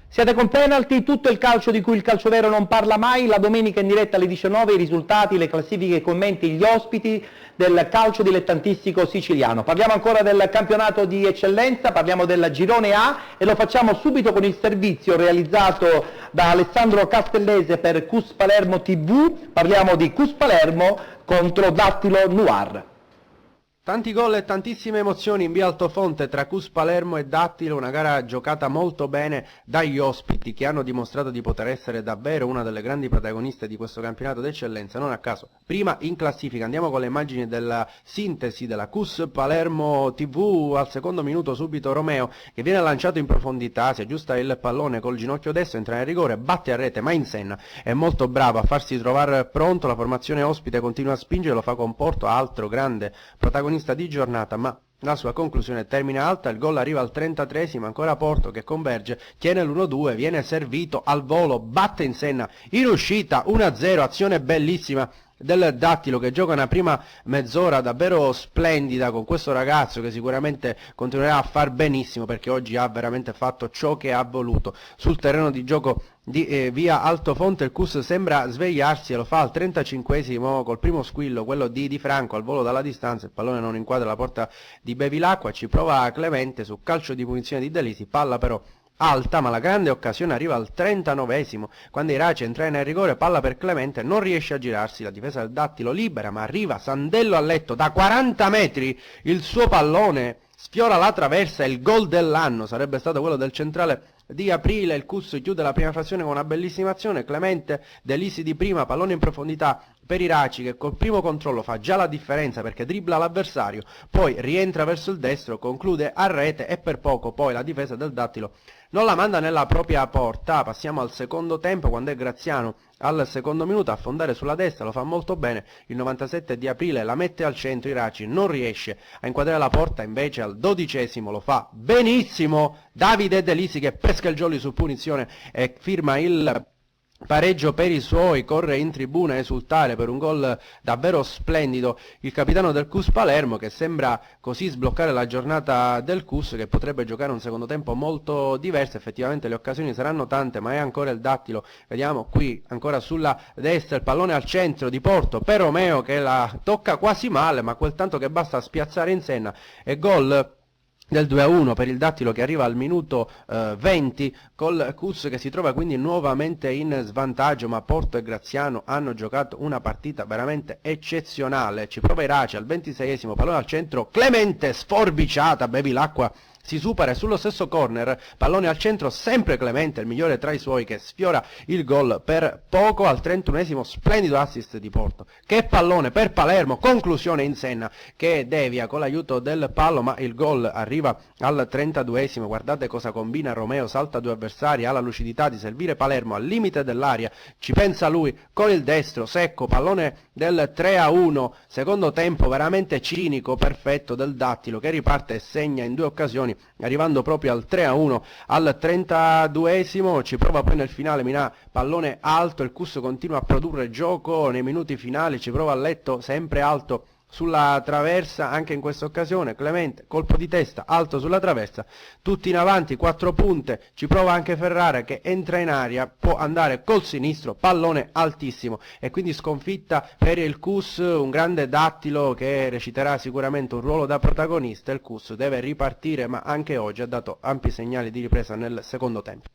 Siete con Penalty, tutto il calcio di cui il calcio vero non parla mai, la domenica in diretta alle 19, i risultati, le classifiche, i commenti, gli ospiti del calcio dilettantistico siciliano. Parliamo ancora del campionato di eccellenza, parliamo del girone A e lo facciamo subito con il servizio realizzato da Alessandro Castellese per CUS Palermo TV, parliamo di CUS Palermo contro Dattilo Noir. Tanti gol e tantissime emozioni in via Altofonte tra CUS Palermo e Dattilo, una gara giocata molto bene dagli ospiti che hanno dimostrato di poter essere davvero una delle grandi protagoniste di questo campionato d'eccellenza, non a caso. Prima in classifica, andiamo con le immagini della sintesi della CUS Palermo TV, al secondo minuto subito Romeo che viene lanciato in profondità, si aggiusta il pallone col ginocchio destro, entra in rigore, batte a rete, ma Insenna è molto bravo a farsi trovare pronto, la formazione ospite continua a spingere, lo fa con Porto, altro grande protagonista di giornata, ma la sua conclusione termina alta, il gol arriva al 33esimo, ancora Porto che converge, tiene l'1-2, viene servito al volo, batte Insenna in uscita, 1-0, azione bellissima del Dattilo che gioca una prima mezz'ora davvero splendida con questo ragazzo che sicuramente continuerà a far benissimo perché oggi ha veramente fatto ciò che ha voluto. Sul terreno di gioco di via Altofonte il CUS sembra svegliarsi e lo fa al 35esimo col primo squillo, quello di Franco al volo dalla distanza, il pallone non inquadra la porta di Bevilacqua, ci prova Clemente su calcio di punizione di Delisi, palla però alta, ma la grande occasione arriva al 39esimo, quando Iraci entra in rigore, palla per Clemente, non riesce a girarsi, la difesa del Dattilo libera, ma arriva Sandello a letto, da 40 metri il suo pallone sfiora la traversa, il gol dell'anno sarebbe stato quello del centrale di Aprile. Il Cus chiude la prima frazione con una bellissima azione, Clemente, Delisi di prima, pallone in profondità per Iraci che col primo controllo fa già la differenza perché dribbla l'avversario, poi rientra verso il destro, conclude a rete e per poco poi la difesa del Dattilo non la manda nella propria porta. Passiamo al secondo tempo, quando è Graziano al secondo minuto a affondare sulla destra, lo fa molto bene, il 97 di Aprile la mette al centro, Iraci non riesce a inquadrare la porta, invece al 12esimo lo fa benissimo Davide Delisi che pesca il jolly su punizione e firma il pareggio per i suoi, corre in tribuna a esultare per un gol davvero splendido il capitano del Cus Palermo, che sembra così sbloccare la giornata del Cus, che potrebbe giocare un secondo tempo molto diverso. Effettivamente le occasioni saranno tante, ma è ancora il Dattilo, vediamo qui ancora sulla destra il pallone al centro di Porto per Romeo che la tocca quasi male, ma quel tanto che basta spiazzare in senna e gol del 2-1 per il Dattilo che arriva al minuto 20, col Cus che si trova quindi nuovamente in svantaggio, ma Porto e Graziano hanno giocato una partita veramente eccezionale. Ci prova Iraci al 26esimo, pallone al centro, Clemente sforbiciata, bevi l'acqua, si supera sullo stesso corner, pallone al centro, sempre Clemente, il migliore tra i suoi, che sfiora il gol per poco. Al 31esimo splendido assist di Porto, che pallone per Palermo, conclusione in senna che devia con l'aiuto del palo, ma il gol arriva al 32esimo. Guardate cosa combina Romeo, salta due avversari, ha la lucidità di servire Palermo al limite dell'area, ci pensa lui con il destro, secco, pallone del 3-1, secondo tempo veramente cinico, perfetto del Dattilo che riparte e segna in due occasioni, arrivando proprio al 3-1 al 32esimo. Ci prova poi nel finale Minà, pallone alto, il Cus continua a produrre gioco nei minuti finali, ci prova a letto sempre alto sulla traversa, anche in questa occasione Clemente, colpo di testa alto sulla traversa, tutti in avanti, 4 punte, ci prova anche Ferrara che entra in aria, può andare col sinistro, pallone altissimo e quindi sconfitta per il Cus, un grande Dattilo che reciterà sicuramente un ruolo da protagonista. Il Cus deve ripartire, ma anche oggi ha dato ampi segnali di ripresa nel secondo tempo.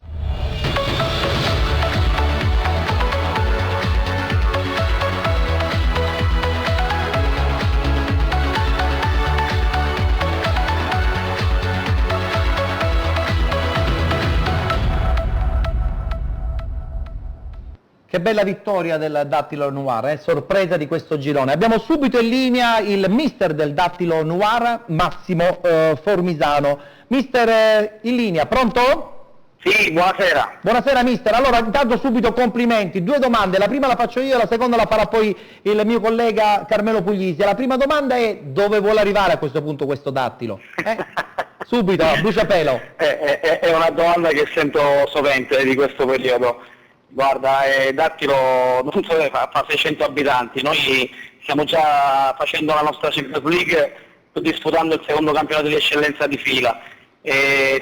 Che bella vittoria del Dattilo Noir, sorpresa di questo girone. Abbiamo subito in linea il mister del Dattilo Noir, Massimo Formisano. Mister, in linea, pronto? Sì, buonasera. Buonasera mister, allora intanto subito complimenti, 2 domande, la prima la faccio io, la seconda la farà poi il mio collega Carmelo Puglisi. La prima domanda è: dove vuole arrivare a questo punto questo Dattilo? Subito, a bruciapelo. È una domanda che sento sovente di questo periodo. Guarda, Dattilo non so, fa 600 abitanti, noi stiamo già facendo la nostra Champions League, disputando il secondo campionato di eccellenza di fila.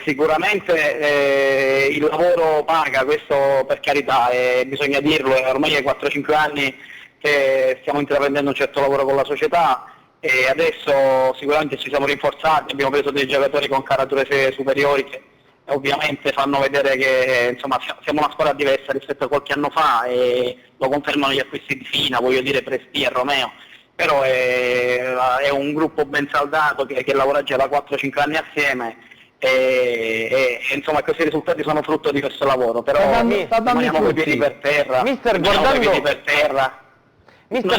Sicuramente il lavoro paga, questo per carità, bisogna dirlo, ormai è 4-5 anni che stiamo intraprendendo un certo lavoro con la società e adesso sicuramente ci siamo rinforzati, abbiamo preso dei giocatori con carature superiori che ovviamente fanno vedere che insomma siamo una squadra diversa rispetto a qualche anno fa e lo confermano gli acquisti di Fina, voglio dire Presti e Romeo, però è un gruppo ben saldato che lavora già da 4-5 anni assieme e insomma questi risultati sono frutto di questo lavoro, però rimaniamo coi piedi per terra, Mister,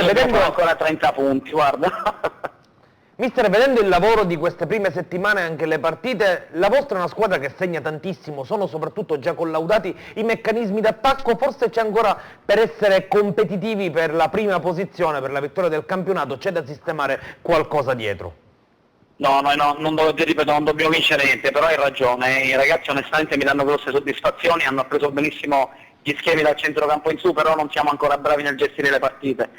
vedendo ancora 30 punti, guarda. Mister, vedendo il lavoro di queste prime settimane e anche le partite, la vostra è una squadra che segna tantissimo, sono soprattutto già collaudati i meccanismi d'attacco, forse c'è ancora per essere competitivi per la prima posizione, per la vittoria del campionato, c'è da sistemare qualcosa dietro? No, non dobbiamo vincere niente, però hai ragione, i ragazzi onestamente mi danno grosse soddisfazioni, hanno preso benissimo gli schemi dal centrocampo in su, però non siamo ancora bravi nel gestire le partite.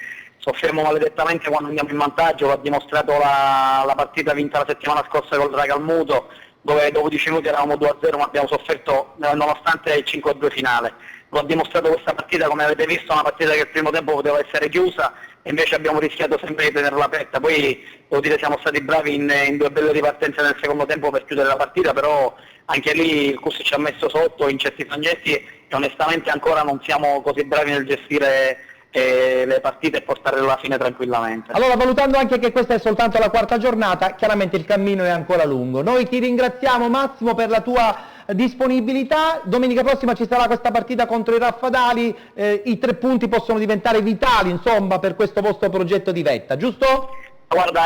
Soffriamo maledettamente quando andiamo in vantaggio, lo ha dimostrato la partita vinta la settimana scorsa col Ragalmuto, dove dopo 10 minuti eravamo 2-0 ma abbiamo sofferto nonostante il 5-2 finale. Lo ha dimostrato questa partita, come avete visto, una partita che il primo tempo poteva essere chiusa, e invece abbiamo rischiato sempre di tenerla aperta. Poi devo dire siamo stati bravi in due belle ripartenze nel secondo tempo per chiudere la partita, però anche lì il Cus ci ha messo sotto in certi frangenti e onestamente ancora non siamo così bravi nel gestire le partite e portarle alla fine tranquillamente. Allora, valutando anche che questa è soltanto la quarta giornata, chiaramente il cammino è ancora lungo. Noi ti ringraziamo Massimo per la tua disponibilità. Domenica prossima ci sarà questa partita contro i Raffadali, i 3 punti possono diventare vitali, insomma, per questo vostro progetto di vetta, giusto? Guarda,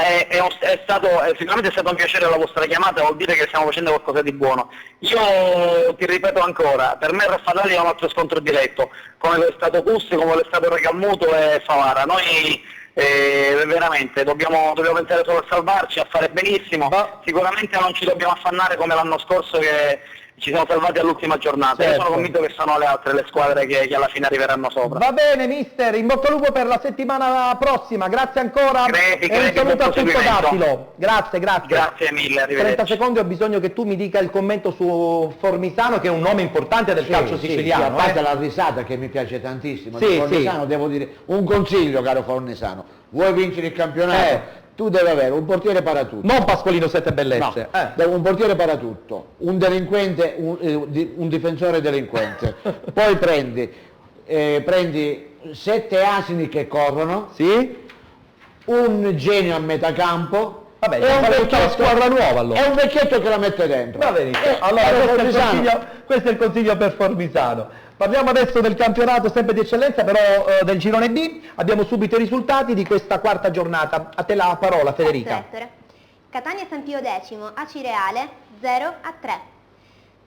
sicuramente è stato un piacere la vostra chiamata, vuol dire che stiamo facendo qualcosa di buono. Io ti ripeto ancora, per me Raffadali è un altro scontro diretto, come lo è stato Cus, come lo è stato Recalmuto e Favara. Noi veramente dobbiamo pensare solo a salvarci, a fare benissimo, sicuramente non ci dobbiamo affannare come l'anno scorso che ci siamo salvati all'ultima giornata. Io sono convinto che sono le altre le squadre che alla fine arriveranno sopra. Va bene mister, in bocca al lupo per la settimana prossima, grazie ancora e un saluto a tutto Dattilo. Grazie. Grazie mille, arrivederci. 30 secondi, ho bisogno che tu mi dica il commento su Formisano, che è un nome importante del calcio siciliano. Sì, a parte la risata che mi piace tantissimo, Sì, di Formisano devo dire un consiglio, caro Formisano, vuoi vincere il campionato? Tu devi avere un portiere paratutto. Non Pasqualino Sette Bellezze. No, un portiere paratutto, un delinquente, un difensore delinquente. Poi prendi 7 asini che corrono, un genio a metà campo. Vabbè, è una squadra nuova allora. È un vecchietto che la mette dentro. Va benissimo. Allora questo è il consiglio per Formisano. Parliamo adesso del campionato sempre di eccellenza, però del girone B. Abbiamo subito i risultati di questa quarta giornata. A te la parola, Federica. Catania San Pio X, Acireale 0-3.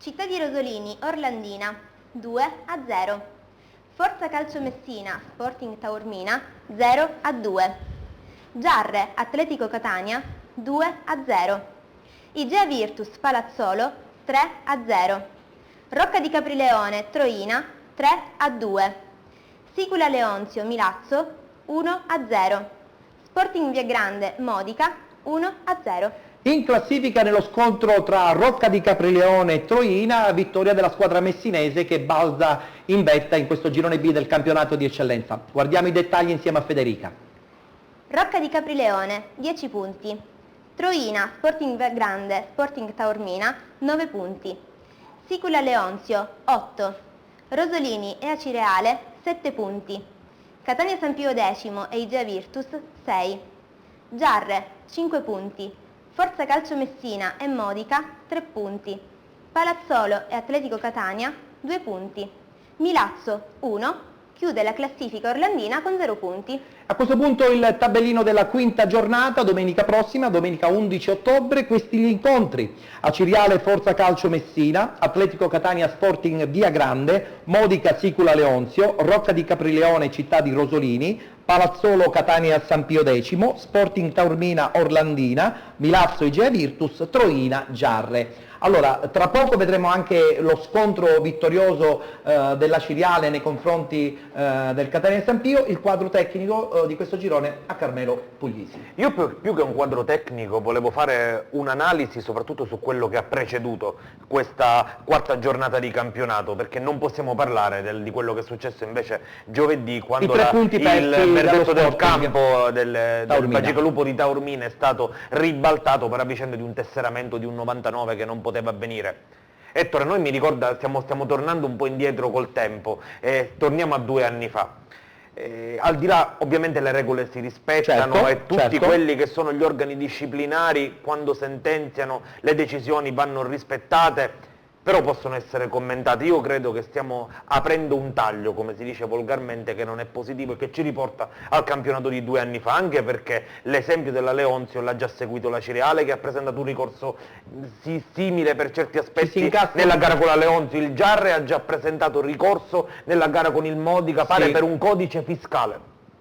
Città di Rosolini, Orlandina 2-0. Forza Calcio Messina, Sporting Taormina 0-2. Giarre, Atletico Catania 2-0. Igea Virtus, Palazzolo 3-0. Rocca di Caprileone, Troina 3-2. Sicula Leonzio, Milazzo 1-0. Sporting Viagrande, Modica 1-0. In classifica nello scontro tra Rocca di Caprileone e Troina, vittoria della squadra messinese che balza in vetta in questo girone B del campionato di eccellenza. Guardiamo i dettagli insieme a Federica. Rocca di Caprileone 10 punti. Troina, Sporting Viagrande, Sporting Taormina 9 punti. Sicula Leonzio 8, Rosolini e Acireale 7 punti, Catania San Pio X e Igea Virtus 6, Giarre 5 punti, Forza Calcio Messina e Modica 3 punti, Palazzolo e Atletico Catania 2 punti, Milazzo 1, chiude la classifica orlandina con 0 punti. A questo punto il tabellino della quinta giornata, domenica prossima, domenica 11 ottobre, questi gli incontri: Acireale Forza Calcio Messina, Atletico Catania Sporting Viagrande, Modica Sicula Leonzio, Rocca di Caprileone Città di Rosolini, Palazzolo Catania San Pio X, Sporting Taormina Orlandina, Milazzo Igea Virtus, Troina Giarre. Allora, tra poco vedremo anche lo scontro vittorioso dell'Acireale nei confronti del Catania San Pio, il quadro tecnico di questo girone a Carmelo Puglisi. Io più che un quadro tecnico volevo fare un'analisi soprattutto su quello che ha preceduto questa quarta giornata di campionato, perché non possiamo parlare di quello che è successo invece giovedì, quando il verdetto del campo del Bagigalupo di Taormina è stato ribaltato per vicenda di un tesseramento di un 99 che non poteva avvenire. Ettore, noi mi ricorda, stiamo tornando un po' indietro col tempo, torniamo a 2 anni fa. Al di là, ovviamente le regole si rispettano e tutti quelli che sono gli organi disciplinari, quando sentenziano, le decisioni vanno rispettate, però possono essere commentate. Io credo che stiamo aprendo un taglio, come si dice volgarmente, che non è positivo e che ci riporta al campionato di 2 anni fa, anche perché l'esempio della Leonzio l'ha già seguito l'Acireale, che ha presentato un ricorso simile per certi aspetti nella gara con la Leonzio. Il Giarre ha già presentato ricorso nella gara con il Modica, pare per un codice fiscale.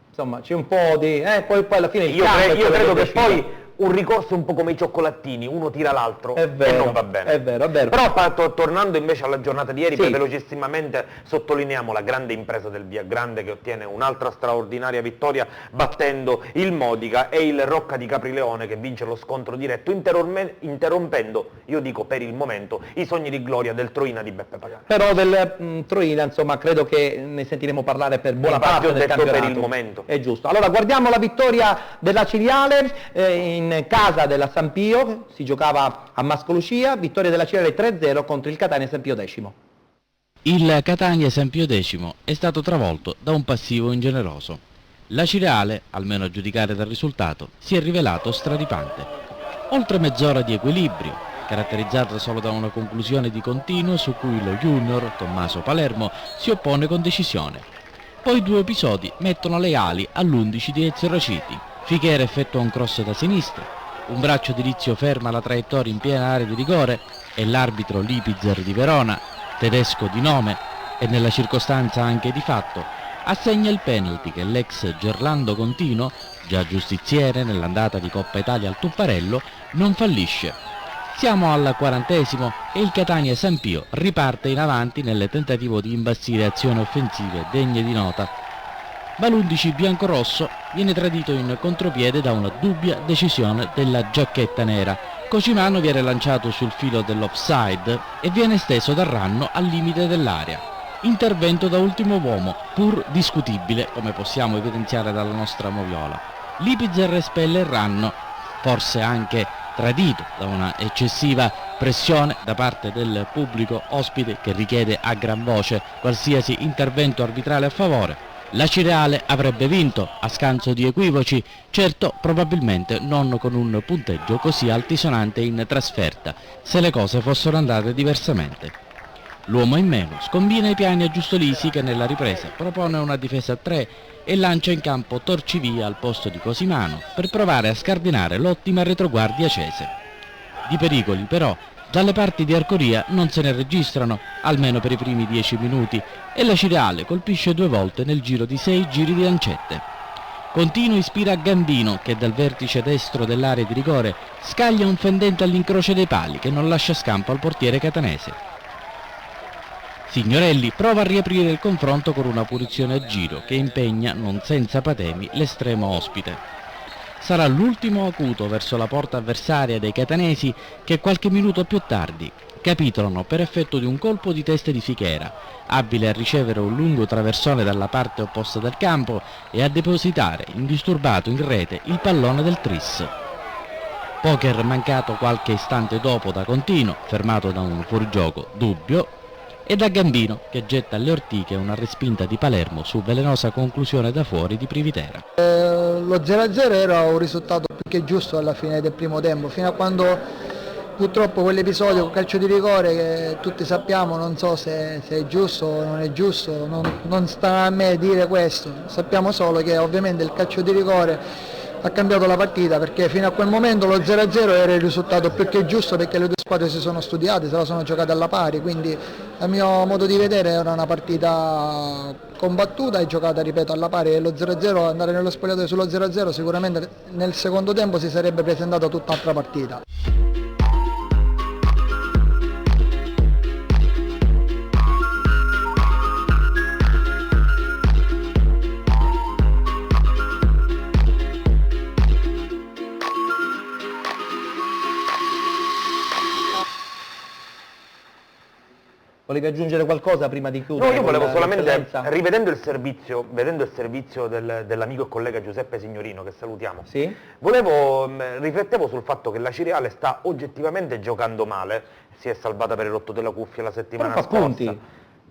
Insomma, c'è un po' di... poi alla fine io credo che poi un ricorso un po' come i cioccolatini, uno tira l'altro e non va bene. È vero, è vero. Però tornando invece alla giornata di ieri, Sì. velocissimamente sottolineiamo la grande impresa del Viagrande, che ottiene un'altra straordinaria vittoria battendo il Modica e il Rocca di Caprileone, che vince lo scontro diretto, interrompendo, io dico per il momento, i sogni di gloria del Troina di Beppe Pagani. Però del Troina, insomma, credo che ne sentiremo parlare per buona Infatti parte ho del detto campionato. per il momento. È giusto. Allora guardiamo la vittoria della Ciriale in casa della San Pio, si giocava a Mascolucia, vittoria della Ciriale 3-0 contro il Catania San Pio X. Il Catania San Pio X è stato travolto da un passivo ingeneroso. La Ciriale, almeno a giudicare dal risultato, si è rivelato stradipante. Oltre mezz'ora di equilibrio, caratterizzata solo da una conclusione di continuo su cui lo junior Tommaso Palermo si oppone con decisione. Poi 2 episodi mettono le ali all'11 di Ezio Raciti. Fichera effettua un cross da sinistra, un braccio di Lizio ferma la traiettoria in piena area di rigore e l'arbitro Lipizzer di Verona, tedesco di nome e nella circostanza anche di fatto, assegna il penalty che l'ex Gerlando Contino, già giustiziere nell'andata di Coppa Italia al Tupparello, non fallisce. Siamo al 40° e il Catania San Pio riparte in avanti nel tentativo di imbastire azioni offensive degne di nota. Ma l'11 biancorosso viene tradito in contropiede da una dubbia decisione della giacchetta nera. Cocimano viene lanciato sul filo dell'offside e viene steso da Ranno al limite dell'area. Intervento da ultimo uomo, pur discutibile, come possiamo evidenziare dalla nostra moviola. Lipizzer espelle Ranno, forse anche tradito da una eccessiva pressione da parte del pubblico ospite che richiede a gran voce qualsiasi intervento arbitrale a favore. La Ciriale avrebbe vinto, a scanso di equivoci, certo probabilmente non con un punteggio così altisonante in trasferta, se le cose fossero andate diversamente. L'uomo in meno scombina i piani a Giustolisi, che nella ripresa propone una difesa a 3 e lancia in campo Torcivia al posto di Cosimano per provare a scardinare l'ottima retroguardia cese. Di pericoli però dalle parti di Arcoria non se ne registrano, almeno per i primi 10 minuti, e la Ciriale colpisce 2 volte nel giro di 6 giri di lancette. Continuo ispira a Gambino, che dal vertice destro dell'area di rigore scaglia un fendente all'incrocio dei pali che non lascia scampo al portiere catanese. Signorelli prova a riaprire il confronto con una punizione a giro che impegna, non senza patemi, l'estremo ospite. Sarà l'ultimo acuto verso la porta avversaria dei catanesi che qualche minuto più tardi capitolano per effetto di un colpo di testa di Fichera, abile a ricevere un lungo traversone dalla parte opposta del campo e a depositare indisturbato in rete il pallone del Tris. Poker mancato qualche istante dopo da Contino, fermato da un fuorigioco dubbio, e da Gambino, che getta alle ortiche una respinta di Palermo su velenosa conclusione da fuori di Privitera. Lo 0-0 era un risultato più che giusto alla fine del primo tempo, fino a quando purtroppo quell'episodio con calcio di rigore, che tutti sappiamo, non so se è giusto o non è giusto, non sta a me dire questo, sappiamo solo che ovviamente il calcio di rigore ha cambiato la partita, perché fino a quel momento lo 0-0 era il risultato più che giusto, perché le due squadre si sono studiate, se la sono giocate alla pari, quindi a mio modo di vedere era una partita combattuta e giocata, ripeto, alla pari, e lo 0-0, andare nello spogliatoio sullo 0-0 sicuramente nel secondo tempo si sarebbe presentata tutt'altra partita. Volevi aggiungere qualcosa prima di chiudere? No, io volevo solamente, l'eccellenza? vedendo il servizio dell'amico e collega Giuseppe Signorino, che salutiamo, Sì? riflettevo sul fatto che la Ciriale sta oggettivamente giocando male, si è salvata per il rotto della cuffia la settimana Però fa scorsa. punti.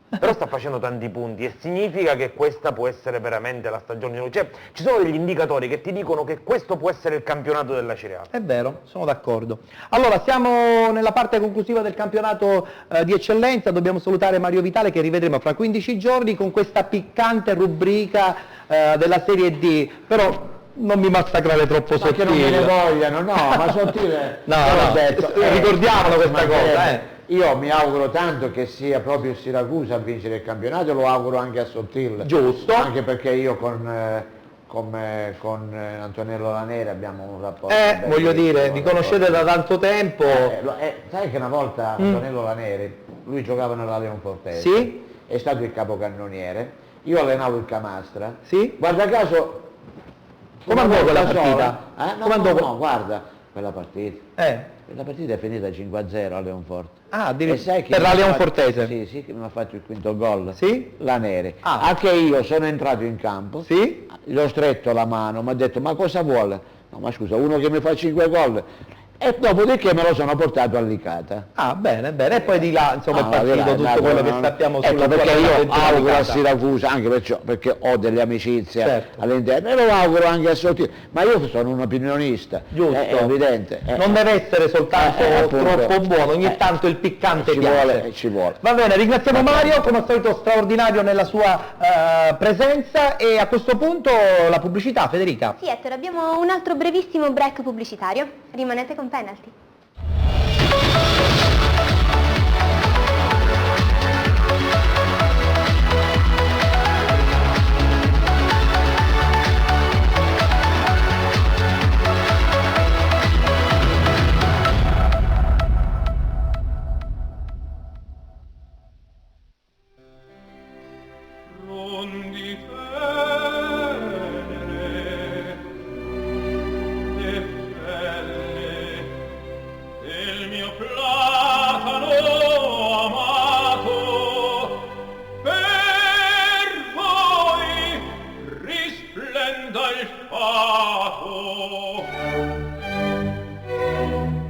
Però sta facendo tanti punti e significa che questa può essere veramente la stagione. Cioè, ci sono degli indicatori che ti dicono che questo può essere il campionato della Ciriale. È vero, sono d'accordo. Allora, siamo nella parte conclusiva del campionato di eccellenza, dobbiamo salutare Mario Vitale che rivedremo fra 15 giorni con questa piccante rubrica della Serie D, però non mi massacrare troppo sottile. Ma che non me ne vogliano, no, ma sottile. No, detto, ricordiamolo questa cosa, Io mi auguro tanto che sia proprio il Siracusa a vincere il campionato, lo auguro anche a Sottil. Giusto. Anche perché io con come con Antonello Laneri abbiamo un rapporto bellissimo, voglio dire, vi conoscete da tanto tempo. sai che una volta Antonello Laneri, lui giocava nella Leonfortese, Sì? è stato il capocannoniere, io allenavo il Camastra, Sì? guarda caso... Come andò quella partita? No, guarda, quella partita è finita 5-0 a Leonforte. Ah, E sai chi per la mi ha Leonfortese? fatto- Sì, che mi ha fatto il quinto gol. Sì? Laneri. Ah. Anche io sono entrato in campo, Sì? gli ho stretto la mano, mi ha detto ma cosa vuole? No, ma scusa, uno che mi fa 5 gol. E dopodiché me lo sono portato a Licata. Ah, bene, bene. E poi di là, insomma, è No, partito di là, tutto no, quello no, che no. sappiamo Ecco, sulla perché tua io avventura auguro a Licata. Siracusa, anche perché ho delle amicizie Certo. all'interno, e lo auguro anche a Sottile, ma io sono un opinionista, Giusto. è evidente. Non deve essere soltanto appunto. troppo buono, ogni tanto il piccante ci piace. vuole, ci vuole. Va bene, ringraziamo Mario, come al solito straordinario nella sua presenza, e a questo punto la pubblicità, Federica. Sì, Ettore, abbiamo un altro brevissimo break pubblicitario. Rimanete con Penalty.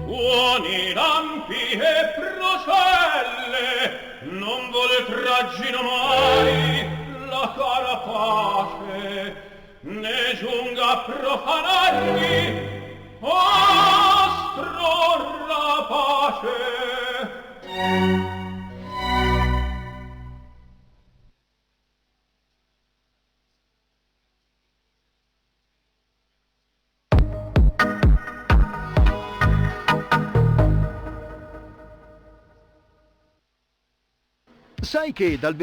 Tuoni lampi e procelle, non vole traggino mai la cara pace, né giunga a profanarmi astro rapace. Sai che dal